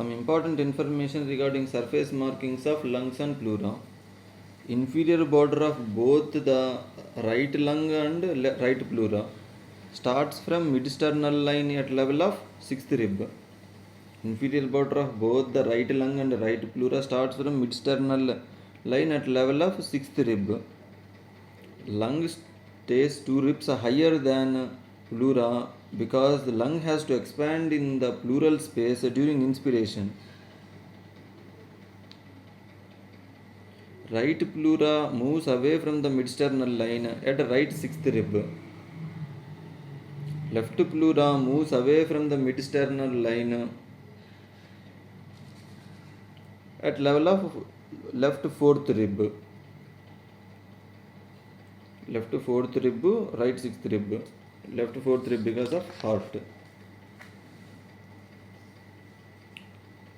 Some important information regarding surface markings of lungs and pleura. Inferior border of both the right lung and right pleura starts from mid-sternal line at level of 6th rib. Inferior border of both the right lung and right pleura starts from mid-sternal line at level of 6th rib. Lung stays 2 ribs higher than pleura because the lung has to expand in the pleural space during inspiration. Right pleura moves away from the mid-sternal line at right 6th rib. Left pleura moves away from the mid-sternal line at level of left 4th rib. Left 4th rib, right 6th rib. Left 4th rib because of heart.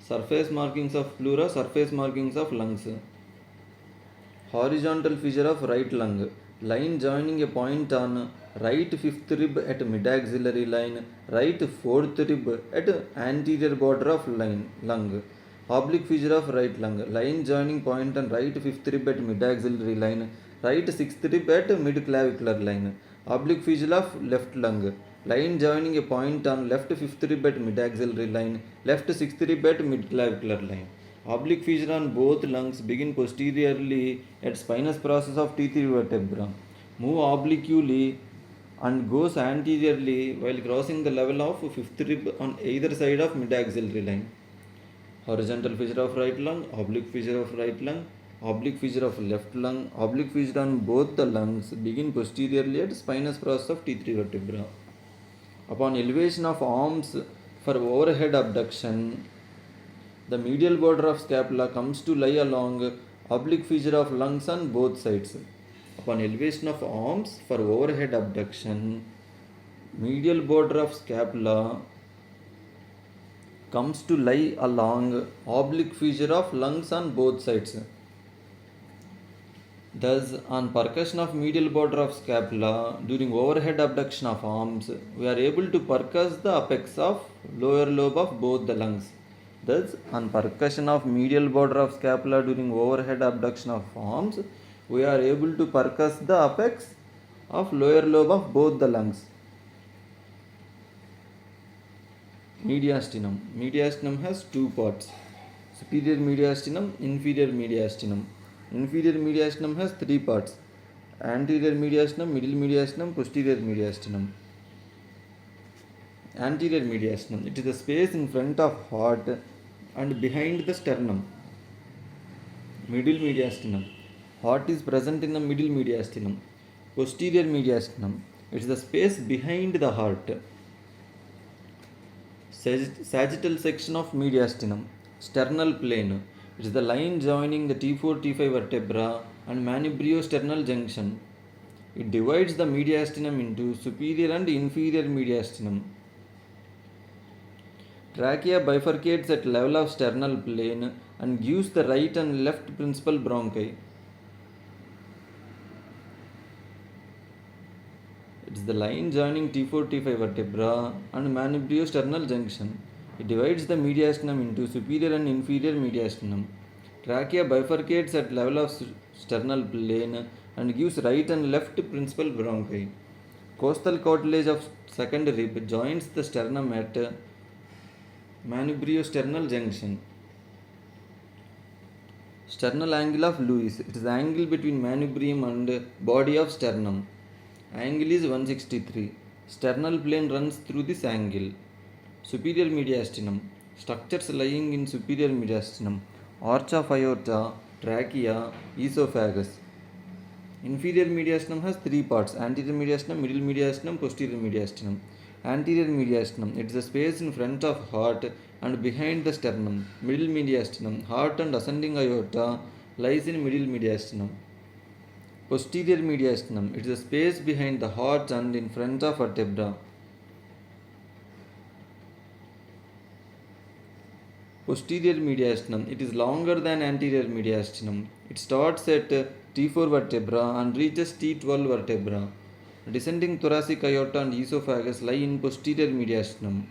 Surface markings of pleura, surface markings of lungs. Horizontal fissure of right lung. Line joining a point on right 5th rib at mid-axillary line, right 4th rib at anterior border of lung. Oblique fissure of right lung. Line joining point on right 5th rib at mid-axillary line, right 6th rib at mid-clavicular line. Oblique fissure of left lung. Line joining a point on left 5th rib at mid-axillary line, left 6th rib at mid-clavicular line. Oblique fissure on both lungs begin posteriorly at spinous process of T3 vertebra. Move obliquely and goes anteriorly while crossing the level of 5th rib on either side of mid-axillary line. Horizontal fissure of right lung, oblique fissure of right lung, oblique fissure of left lung, oblique fissure on both the lungs begin posteriorly at spinous process of T3 vertebra. Upon elevation of arms for overhead abduction, the medial border of scapula comes to lie along oblique fissure of lungs on both sides. Upon elevation of arms for overhead abduction, medial border of scapula comes to lie along oblique fissure of lungs on both sides. Thus, on percussion of medial border of scapula during overhead abduction of arms, we are able to percuss the apex of lower lobe of both the lungs. Thus, on percussion of medial border of scapula during overhead abduction of arms, we are able to percuss the apex of lower lobe of both the lungs. Mediastinum. Mediastinum has two parts: superior mediastinum, inferior mediastinum. Inferior mediastinum has three parts: anterior mediastinum, middle mediastinum, posterior mediastinum. Anterior mediastinum. It is the space in front of heart and behind the sternum. Middle mediastinum. Heart is present in the middle mediastinum. Posterior mediastinum. It is the space behind the heart. Sagittal section of mediastinum. Sternal plane. It is the line joining the T4, T5 vertebra and manubriosternal junction. It divides the mediastinum into superior and inferior mediastinum. Trachea bifurcates at level of sternal plane and gives the right and left principal bronchi. It is the line joining T4, T5 vertebra and manubriosternal junction. It divides the mediastinum into superior and inferior mediastinum. Trachea bifurcates at level of sternal plane and gives right and left principal bronchi. Costal cartilage of second rib joins the sternum at manubriosternal junction. Sternal angle of Lewis. It is the angle between manubrium and body of sternum. Angle is 163. Sternal plane runs through this angle. Superior mediastinum. Structures lying in superior mediastinum: arch of aorta, trachea, esophagus. Inferior mediastinum has three parts: anterior mediastinum, middle mediastinum, posterior mediastinum. Anterior mediastinum. It is the space in front of heart and behind the sternum. Middle mediastinum. Heart and ascending aorta lies in middle mediastinum. Posterior mediastinum. It is the space behind the heart and in front of vertebra. Posterior mediastinum. It is longer than anterior mediastinum. It starts at T4 vertebra and reaches T12 vertebra. Descending thoracic aorta and esophagus lie in posterior mediastinum.